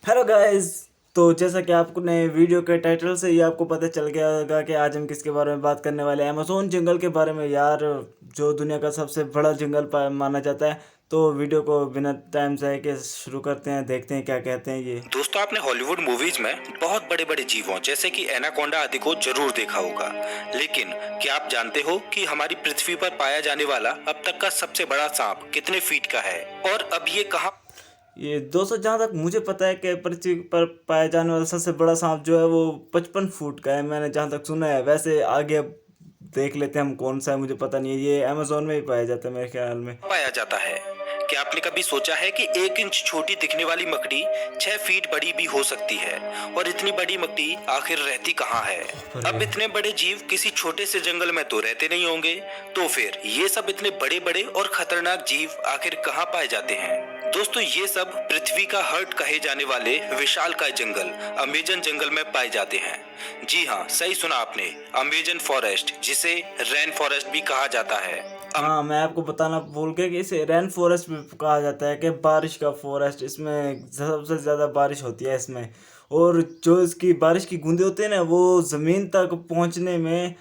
Hello guys. तो जैसा कि आपने वीडियो के टाइटल से ही आपको पता चल गया होगा कि आज हम किसके बारे में बात करने वाले हैं। अमेज़न जंगल के बारे में यार, जो दुनिया का सबसे बड़ा जंगल माना जाता है। तो वीडियो को बिना टाइम जाए के शुरू करते हैं, देखते हैं क्या कहते हैं ये। दोस्तों, आपने हॉलीवुड मूवीज में बहुत बड़े बड़े जीवों जैसे कि एनाकोंडा आदि को जरूर देखा होगा, लेकिन क्या आप जानते हो कि हमारी पृथ्वी पर पाया जाने वाला अब तक का सबसे बड़ा सांप कितने फीट का है और अब ये कहाँ ये 200, जहाँ तक मुझे पता है कि पृथ्वी पर पाया जाने वाला सबसे बड़ा सांप जो है वो 55 फुट का है, मैंने जहाँ तक सुना है। वैसे आगे अब देख लेते हैं हम कौन सा है, मुझे पता नहीं है। ये अमेज़न में ही पाया जाता है मेरे ख्याल में। पाया जाता है। क्या आपने कभी सोचा है कि 1 इंच छोटी दिखने वाली मकड़ी 6 फीट बड़ी भी हो सकती है? और इतनी बड़ी मकड़ी आखिर रहती कहाँ है? अब इतने बड़े जीव किसी छोटे से जंगल में तो रहते नहीं होंगे, तो फिर ये सब इतने बड़े बड़े और खतरनाक जीव आखिर कहाँ पाए जाते हैं? दोस्तों, ये सब पृथ्वी का हर्ट कहे जाने वाले विशालकाय जंगल अमेजन जंगल में पाए जाते हैं। जी हाँ, सही सुना आपने, अमेजन फॉरेस्ट, जिसे रेन फॉरेस्ट भी कहा जाता है। हाँ, मैं आपको बताना भूल गया कि इसे रेन फॉरेस्ट भी कहा जाता है, कि बारिश का फॉरेस्ट। इसमें सबसे ज़्यादा बारिश होती है इसमें। और जो इसकी बारिश की बूंदें होती है ना, वो ज़मीन तक पहुंचने में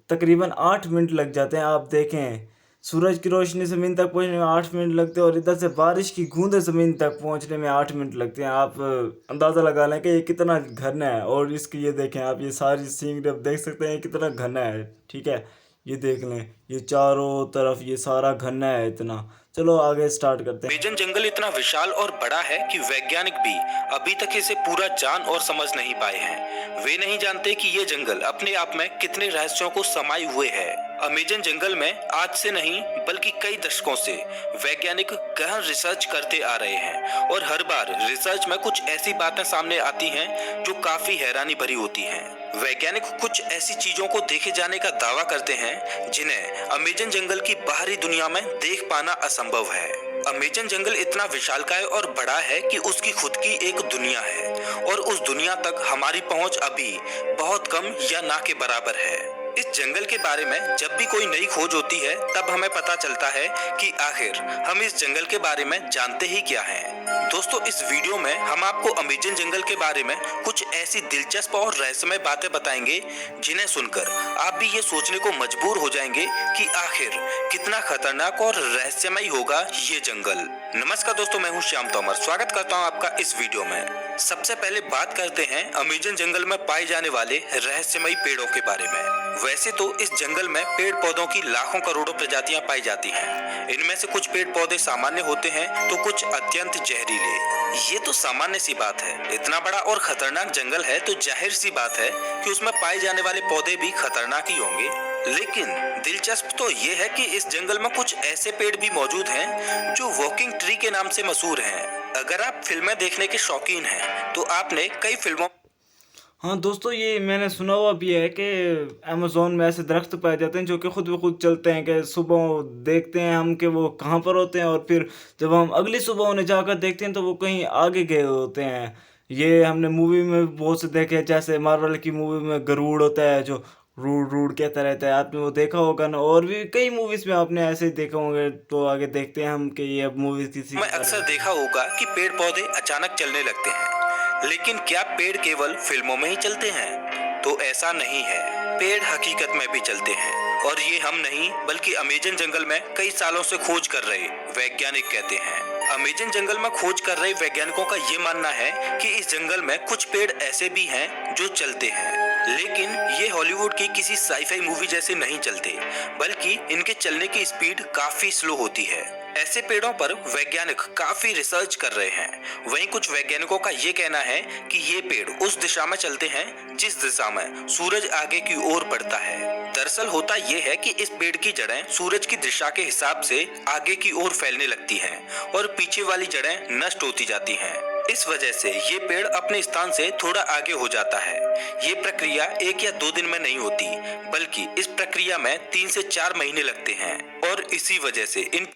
तकरीबन 8 मिनट लग जाते हैं। आप देखें, सूरज की रोशनी ज़मीन तक पहुंचने में 8 मिनट लगते हैं, और इधर से बारिश की बूंदें ज़मीन तक पहुंचने में 8 मिनट लगते हैं। आप अंदाज़ा लगा लें कि ये कितना घना है। और इसकी ये देखें आप, ये सारी सीनरी आप देख सकते हैं कितना घना है। ठीक है, ये देख लें, ये चारों तरफ ये सारा घना है इतना। चलो आगे स्टार्ट करते हैं। अमेजन जंगल इतना विशाल और बड़ा है कि वैज्ञानिक भी अभी तक इसे पूरा जान और समझ नहीं पाए हैं। वे नहीं जानते कि ये जंगल अपने आप में कितने रहस्यों को समाये हुए है। अमेजन जंगल में आज से नहीं बल्कि कई दशकों से वैज्ञानिक गहन रिसर्च करते आ रहे हैं, और हर बार रिसर्च में कुछ ऐसी बातें सामने आती हैं जो काफी हैरानी भरी होती हैं। वैज्ञानिक कुछ ऐसी चीजों को देखे जाने का दावा करते हैं जिन्हें अमेजन जंगल की बाहरी दुनिया में देख पाना असंभव है। अमेजन जंगल इतना विशालकाय और बड़ा है कि उसकी खुद की एक दुनिया है, और उस दुनिया तक हमारी पहुंच अभी बहुत कम या ना के बराबर है। इस जंगल के बारे में जब भी कोई नई खोज होती है, तब हमें पता चलता है कि आखिर हम इस जंगल के बारे में जानते ही क्या हैं। दोस्तों, इस वीडियो में हम आपको अमेजन जंगल के बारे में कुछ ऐसी दिलचस्प और रहस्यमय बातें बताएंगे जिन्हें सुनकर आप भी ये सोचने को मजबूर हो जाएंगे कि आखिर कितना खतरनाक और रहस्यमय होगा ये जंगल। नमस्कार दोस्तों, मैं हूँ श्याम तोमर। स्वागत करता हूँ आपका इस वीडियो में। सबसे पहले बात करते हैं अमेजन जंगल में पाए जाने वाले रहस्यमयी पेड़ों के बारे में। वैसे तो इस जंगल में पेड़ पौधों की लाखों करोड़ों प्रजातियां पाई जाती हैं। इनमें से कुछ पेड़ पौधे सामान्य होते हैं तो कुछ अत्यंत जहरीले। ये तो सामान्य सी बात है। इतना बड़ा और खतरनाक जंगल है तो जाहिर सी बात है कि उसमें पाए जाने वाले पौधे भी खतरनाक ही होंगे। लेकिन दिलचस्प तो ये है कि इस जंगल में कुछ ऐसे पेड़ भी मौजूद हैं जो वॉकिंग ट्री के नाम से मशहूर हैं। अगर आप फिल्में देखने के शौकीन हैं तो आपने कई फिल्मों हाँ दोस्तों, ये मैंने सुना हुआ भी है कि अमेज़ोन में ऐसे दरख्त पाए जाते हैं जो कि खुद ब खुद चलते हैं। कि सुबह देखते हैं हम कि वो कहाँ पर होते हैं, और फिर जब हम अगली सुबह उन्हें जाकर देखते हैं तो वो कहीं आगे गए होते हैं। ये हमने मूवी में बहुत से देखे हैं, जैसे मार्वल की मूवी में गरुड़ होता है जो रूड रूड कहता रहता है। आपने वो देखा होगा ना, और भी कई मूवीज़ में आपने ऐसे ही देखा होंगे। तो आगे देखते हैं हम कि ये अब मूवीज़ किसी के में बारे अक्सर में। देखा होगा कि पेड़ पौधे अचानक चलने लगते हैं, लेकिन क्या पेड़ केवल फिल्मों में ही चलते हैं? तो ऐसा नहीं है। पेड़ हकीकत में भी चलते हैं, और ये हम नहीं बल्कि अमेजन जंगल में कई सालों से खोज कर रहे वैज्ञानिक कहते हैं। अमेजन जंगल में खोज कर रहे वैज्ञानिकों का ये मानना है कि इस जंगल में कुछ पेड़ ऐसे भी हैं जो चलते हैं, लेकिन ये हॉलीवुड की किसी साईफाई मूवी जैसे नहीं चलते, बल्कि इनके चलने की स्पीड काफी स्लो होती है। ऐसे पेड़ों पर वैज्ञानिक काफी रिसर्च कर रहे हैं। वहीं कुछ वैज्ञानिकों का ये कहना है कि ये पेड़ उस दिशा में चलते हैं जिस दिशा में सूरज आगे की ओर बढ़ता है। दरअसल होता ये है कि इस पेड़ की जड़ें सूरज की दिशा के हिसाब से आगे की ओर फैलने लगती हैं, और पीछे वाली जड़ें नष्ट होती जाती हैं। इस वजह से ये पेड़ अपने स्थान से थोड़ा आगे हो जाता है। ये प्रक्रिया 1 या 2 दिन में नहीं होती, बल्कि इस प्रक्रिया में 3 से 4 महीने लगते हैं, और इसी वजह से इन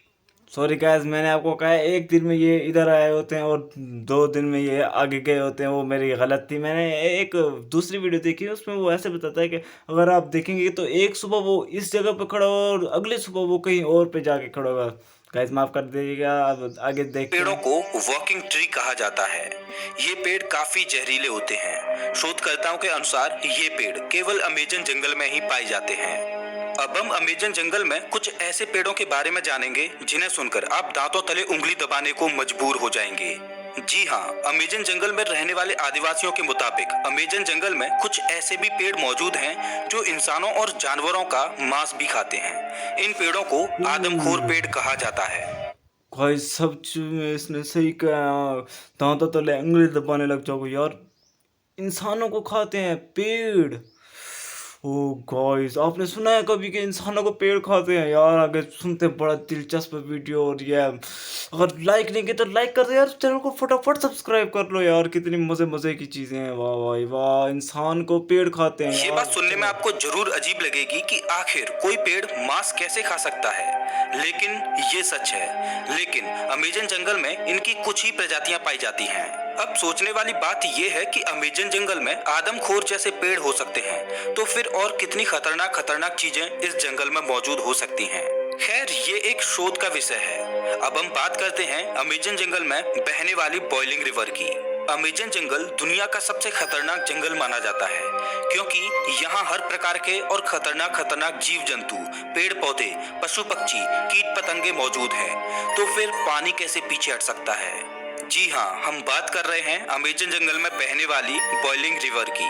सॉरी गाइस, मैंने आपको कहा है 1 दिन में ये इधर आए होते हैं और 2 दिन में ये आगे गए होते हैं। वो मेरी गलत थी। मैंने एक दूसरी वीडियो देखी, उसमें वो ऐसे बताता है कि अगर आप देखेंगे तो एक सुबह वो इस जगह पे खड़ा होगा और अगली सुबह वो कहीं और पे जाके खड़ा होगा। गाइस माफ कर दीजिएगा, अब आगे देखते पेड़ों हैं। को वॉकिंग ट्री कहा जाता है। ये पेड़ काफी जहरीले होते हैं। शोधकर्ताओं के अनुसार ये पेड़ केवल अमेजन जंगल में ही पाए जाते हैं। अब हम अमेजन जंगल में कुछ ऐसे पेड़ों के बारे में जानेंगे जिन्हें सुनकर आप दांतों तले उंगली दबाने को मजबूर हो जाएंगे। जी हाँ, अमेजन जंगल में रहने वाले आदिवासियों के मुताबिक अमेजन जंगल में कुछ ऐसे भी पेड़ मौजूद हैं जो इंसानों और जानवरों का मांस भी खाते हैं। इन पेड़ों को आदमखोर पेड़ कहा जाता है। गाइस सब चीज में इसने सही कहा, दांतों तले उंगली दबाने लग जाओगे यार, इंसानों को खाते हैं पेड़। ओ गाइस आपने सुना है कभी कि इंसानों को पेड़ खाते हैं? यार आगे सुनते हैं, बड़ा दिलचस्प वीडियो। और ये अगर लाइक नहीं किया तो लाइक कर दो यार, चैनल को फटाफट सब्सक्राइब कर लो यार, कितनी मजे मजे की चीजें हैं। वाह भाई वाह, इंसान को पेड़ खाते हैं ये यार। बात सुनने में आपको जरूर अजीब लगेगी कि आखिर कोई पेड़ मांस कैसे खा सकता है, लेकिन ये सच है। लेकिन अमेजन जंगल में इनकी कुछ ही प्रजातियां पाई जाती हैं। अब सोचने वाली बात ये है कि अमेजन जंगल में आदमखोर जैसे पेड़ हो सकते हैं, तो फिर और कितनी खतरनाक खतरनाक चीजें इस जंगल में मौजूद हो सकती हैं। खैर ये एक शोध का विषय है। अब हम बात करते हैं अमेजन जंगल में बहने वाली बॉइलिंग रिवर की। अमेजन जंगल दुनिया का सबसे खतरनाक जंगल माना जाता है, क्योंकि यहाँ हर प्रकार के और खतरनाक खतरनाक जीव जंतु, पेड़ पौधे, पशु पक्षी, कीट पतंगे मौजूद हैं। तो फिर पानी कैसे पीछे हट सकता है? जी हाँ, हम बात कर रहे हैं अमेजन जंगल में बहने वाली बॉइलिंग रिवर की।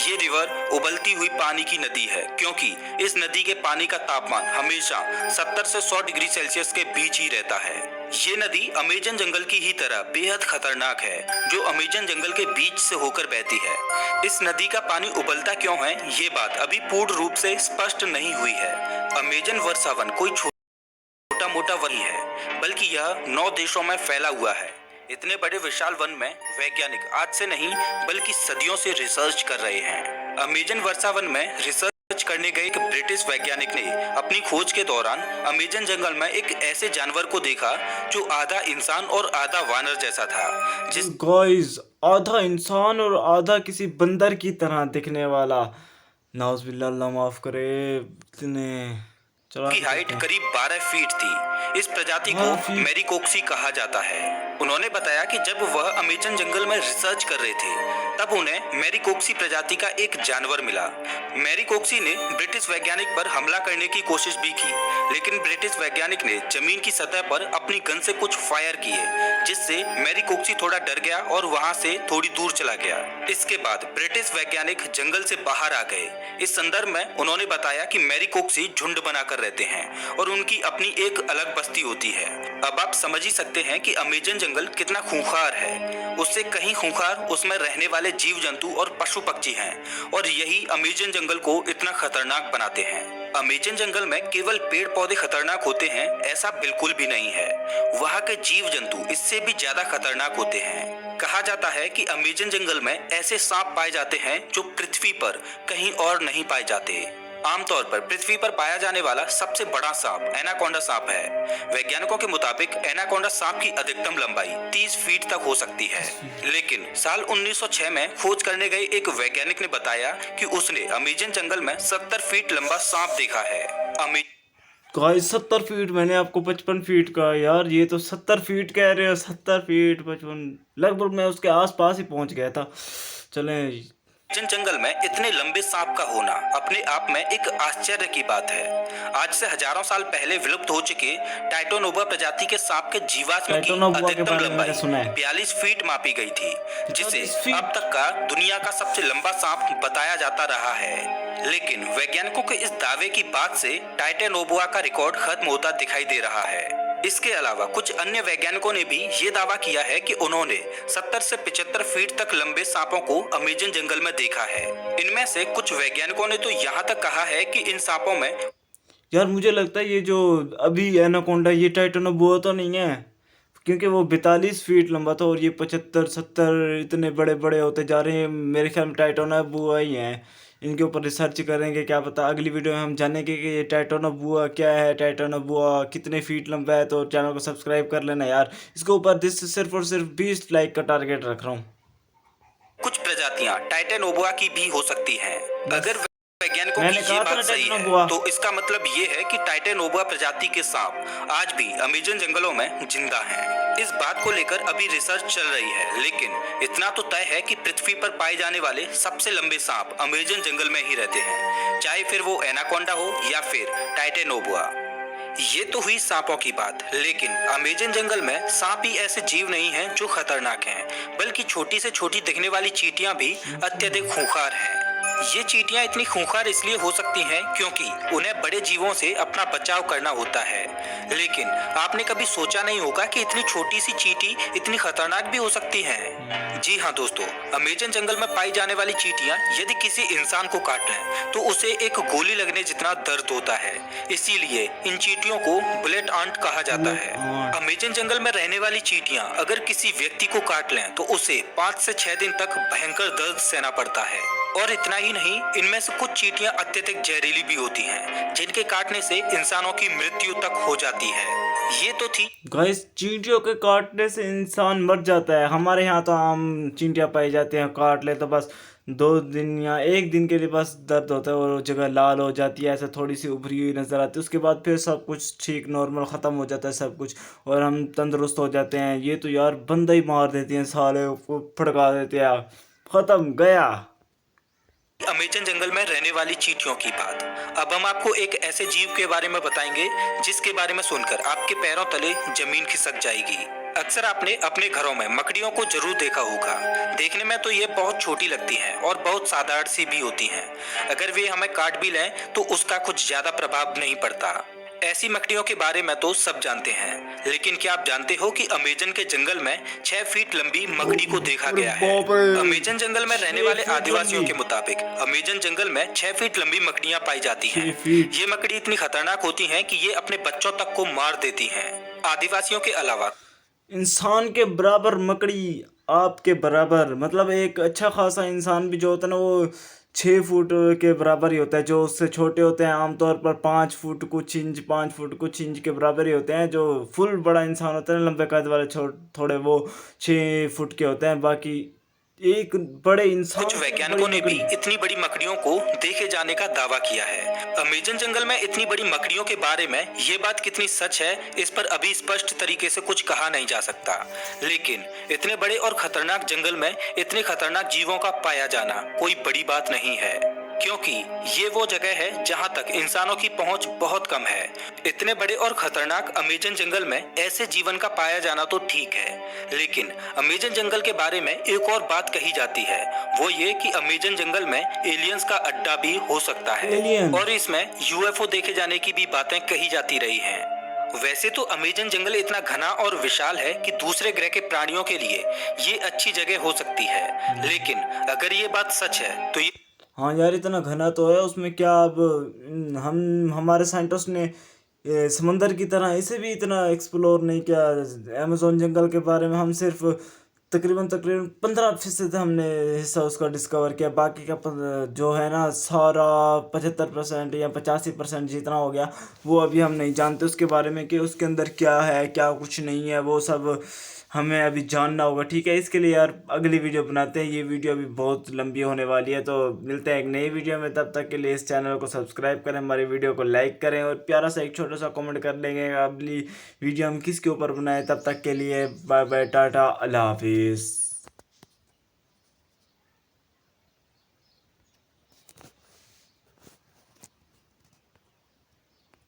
ये रिवर उबलती हुई पानी की नदी है, क्योंकि इस नदी के पानी का तापमान हमेशा 70 से 100 डिग्री सेल्सियस के बीच ही रहता है। ये नदी अमेजन जंगल की ही तरह बेहद खतरनाक है, जो अमेजन जंगल के बीच से होकर बहती है। इस नदी का पानी उबलता क्यों है, ये बात अभी पूर्ण रूप से स्पष्ट नहीं हुई है। अमेजन वर्षावन कोई छोटा मोटा वन है, बल्कि यह 9 देशों में फैला हुआ है। इतने बड़े विशाल वन में वैज्ञानिक आज से नहीं बल्कि सदियों से रिसर्च कर रहे हैं। अमेजन वर्षावन में रिसर्च करने गए एक ब्रिटिश वैज्ञानिक ने अपनी खोज के दौरान अमेजन जंगल में एक ऐसे जानवर को देखा जो आधा इंसान और आधा वानर जैसा था, गाइस आधा इंसान और आधा किसी बंदर की तरह दिखने वाला। नाउज़ुबिल्लाह, अल्लाह माफ करे। इतने चला जिसकी हाइट करीब 12 फीट थी। इस प्रजाति को 12 फीट। मैरीकोक्सी कहा जाता है। उन्होंने बताया कि जब वह अमेजन जंगल में रिसर्च कर रहे थे, तब उन्हें मैरीकोक्सी प्रजाति का एक जानवर मिला। मैरीकोक्सी ने ब्रिटिश वैज्ञानिक पर हमला करने की कोशिश भी की, लेकिन ब्रिटिश वैज्ञानिक ने जमीन की सतह पर अपनी गन से कुछ फायर किए, जिससे मैरीकोक्सी थोड़ा डर गया और वहां से थोड़ी दूर चला गया। इसके बाद ब्रिटिश वैज्ञानिक जंगल से बाहर आ गए। इस संदर्भ में उन्होंने बताया कि मैरीकोक्सी झुंड बनाकर रहते हैं और उनकी अपनी एक अलग बस्ती होती है। अब आप समझ ही सकते हैं कि अमेजन जंगल कितना खूंखार है। उससे कहीं खूंखार उसमें रहने वाले जीव जंतु और पशु पक्षी हैं, और यही अमेजन जंगल को इतना खतरनाक बनाते हैं। अमेजन जंगल में केवल पेड़ पौधे खतरनाक होते हैं, ऐसा बिल्कुल भी नहीं है। वहाँ के जीव जंतु इससे भी ज्यादा खतरनाक होते हैं। कहा जाता है कि अमेजन जंगल में ऐसे सांप पाए जाते हैं जो पृथ्वी पर कहीं और नहीं पाए जाते। आमतौर पर पृथ्वी पर पाया जाने वाला सबसे बड़ा सांप एनाकोंडा सांप है। वैज्ञानिकों के मुताबिक एनाकोंडा सांप की अधिकतम लंबाई 30 फीट तक हो सकती है। लेकिन साल 1906 में खोज करने गए एक वैज्ञानिक ने बताया कि उसने अमेजन जंगल में 70 फीट लंबा सांप देखा है। गाइस 70 फीट, मैंने आपको 55 फीट का यार, ये तो 70 फीट कह रहे हो। 70 फीट 55, लगभग मैं उसके आसपास ही पहुंच गया था। चलें, जंगल में इतने लंबे सांप का होना अपने आप में एक आश्चर्य की बात है। आज से हजारों साल पहले विलुप्त हो चुके टाइटोनोबा प्रजाति के सांप के जीवाश्म की अधिकतम लंबाई 42 फीट मापी गई थी, जिसे अब तक का दुनिया का सबसे लंबा सांप बताया जाता रहा है। लेकिन वैज्ञानिकों के इस दावे की बात से टाइटोनोबा का रिकॉर्ड खत्म होता दिखाई दे रहा है। इसके अलावा कुछ अन्य वैज्ञानिकों ने भी ये दावा किया है कि उन्होंने 70 से 75 फीट तक लंबे सांपों को अमेजन जंगल में देखा है। इनमें से कुछ वैज्ञानिकों ने तो यहाँ तक कहा है कि इन सांपों में, यार मुझे लगता है ये जो अभी एनाकोंडा, ये टाइटोनोबुआ तो नहीं है, क्योंकि वो 42 फीट लंबा था और ये 75-70 इतने बड़े बड़े होते जा रहे हैं। मेरे ख्याल में टाइटोनोबुआ ही हैं। इनके ऊपर रिसर्च करेंगे, क्या पता अगली वीडियो में हम जानेंगे कि ये टाइटोनोबुआ क्या है, टाइटोनोबुआ कितने फीट लंबा है। तो चैनल को सब्सक्राइब कर लेना यार। इसके ऊपर सिर्फ और सिर्फ 20 लाइक का टारगेट रख रहा हूँ। कुछ प्रजातियां टाइटोनोबुआ की भी हो सकती हैं। अगर वैज्ञानिकों की मैंने ये कहा था ना बात सही है, टेक्नोबुआ। तो इसका मतलब ये है कि टाइटेनोबुआ प्रजाति के सांप आज भी अमेजन जंगलों में जिंदा हैं। इस बात को लेकर अभी रिसर्च चल रही है, लेकिन इतना तो तय है कि पृथ्वी पर पाए जाने वाले सबसे लंबे सांप अमेजन जंगल में ही रहते हैं, चाहे फिर वो एनाकोंडा हो या फिर टाइटेनोबुआ। ये तो हुई सांपों की बात, लेकिन अमेजन जंगल में सांप ही ऐसे जीव नहीं हैं जो खतरनाक हैं, बल्कि छोटी से छोटी दिखने वाली चींटियां भी अत्यधिक खूंखार हैं। ये चींटियां इतनी खूंखार इसलिए हो सकती हैं क्योंकि उन्हें बड़े जीवों से अपना बचाव करना होता है, लेकिन आपने कभी सोचा नहीं होगा कि इतनी छोटी सी चींटी इतनी खतरनाक भी हो सकती है। जी हाँ दोस्तों, अमेजन जंगल में पाई जाने वाली चींटियां यदि किसी इंसान को काट लें तो उसे एक गोली लगने जितना दर्द होता है, इसीलिए इन चींटियों को बुलेट आंट कहा जाता है। अमेजन जंगल में रहने वाली चींटियां अगर किसी व्यक्ति को काट लें तो उसे 5 से 6 दिन तक भयंकर दर्द सहना पड़ता है। और इतना ही नहीं, इनमें से कुछ चींटियां अत्यधिक जहरीली भी होती हैं, जिनके काटने से इंसानों की मृत्यु तक हो जाती है। ये तो थी गाइस, चींटियों के काटने से इंसान मर जाता है। हमारे यहाँ तो आम चींटियां पाई जाती हैं, काट ले तो बस 2 दिन या 1 दिन के लिए बस दर्द होता है और वो जगह लाल हो जाती है, ऐसा थोड़ी सी उभरी हुई नजर आती है। उसके बाद फिर सब कुछ ठीक नॉर्मल ख़त्म हो जाता है सब कुछ, और हम तंदुरुस्त हो जाते हैं। ये तो यार बंदा ही मार देती हैं, साले को फड़का देते हैं, ख़त्म गया। अमेजन जंगल में रहने वाली चींटियों की बात। अब हम आपको एक ऐसे जीव के बारे में बताएंगे जिसके बारे में सुनकर आपके पैरों तले जमीन खिसक जाएगी। अक्सर आपने अपने घरों में मकड़ियों को जरूर देखा होगा। देखने में तो ये बहुत छोटी लगती हैं और बहुत साधारण सी भी होती हैं। अगर वे हमें काट भी लें तो उसका कुछ ज्यादा प्रभाव नहीं पड़ता। ऐसी मकड़ियों के बारे में तो सब जानते हैं, लेकिन क्या आप जानते हो कि अमेजन के जंगल में 6 फीट लंबी मकड़ी को देखा गया है। अमेजन जंगल में रहने वाले आदिवासियों के मुताबिक अमेजन जंगल में 6 फीट लंबी मकड़ियां पाई जाती हैं। ये मकड़ी इतनी खतरनाक होती हैं कि ये अपने बच्चों तक को मार देती हैं। आदिवासियों के अलावा इंसान के बराबर मकड़ी, आपके बराबर, मतलब एक अच्छा खासा इंसान भी जो होता है ना वो 6 फुट के बराबर ही होता है। जो उससे छोटे होते हैं आमतौर पर 5 फुट कुछ इंच, 5 फुट कुछ इंच के बराबर ही होते हैं। जो फुल बड़ा इंसान होता है ना, लंबे कद वाले, थोड़े वो 6 फुट के होते हैं। बाकी एक बड़े इंसान कुछ से वैज्ञानिकों बड़ी ने भी मकड़ी। इतनी बड़ी मकड़ियों को देखे जाने का दावा किया है। अमेजन जंगल में इतनी बड़ी मकड़ियों के बारे में ये बात कितनी सच है, इस पर अभी स्पष्ट तरीके से कुछ कहा नहीं जा सकता, लेकिन इतने बड़े और खतरनाक जंगल में इतने खतरनाक जीवों का पाया जाना कोई बड़ी बात नहीं है, क्योंकि ये वो जगह है जहां तक इंसानों की पहुंच बहुत कम है। इतने बड़े और खतरनाक अमेजन जंगल में ऐसे जीवन का पाया जाना तो ठीक है, लेकिन अमेजन जंगल के बारे में एक और बात कही जाती है, वो ये कि अमेजन जंगल में एलियंस का अड्डा भी हो सकता है एलियन। और इसमें यूएफओ देखे जाने की भी बातें कही जाती रही हैं। वैसे तो अमेजन जंगल इतना घना और विशाल है कि दूसरे ग्रह के प्राणियों के लिए ये अच्छी जगह हो सकती है, लेकिन अगर ये बात सच है तो ये हाँ यार, इतना घना तो है, उसमें क्या अब हम हमारे साइंटिस्ट ने समंदर की तरह इसे भी इतना एक्सप्लोर नहीं किया। अमेज़न जंगल के बारे में हम सिर्फ तकरीबन तकरीबन 15% हमने हिस्सा उसका डिस्कवर किया। बाकी का जो है ना सारा 75% या 85% जितना हो गया वो अभी हम नहीं जानते उसके बारे में, कि उसके अंदर क्या है क्या कुछ नहीं है, वो सब हमें अभी जानना होगा। ठीक है, इसके लिए यार अगली वीडियो बनाते हैं। ये वीडियो अभी बहुत लंबी होने वाली है, तो मिलते हैं एक नई वीडियो में। तब तक के लिए इस चैनल को सब्सक्राइब करें, हमारी वीडियो को लाइक करें और प्यारा सा एक छोटा सा कमेंट कर लेंगे अगली वीडियो हम किसके ऊपर बनाए। तब तक के लिए बाय बाय, टाटा, अल्लाह हाफिज़।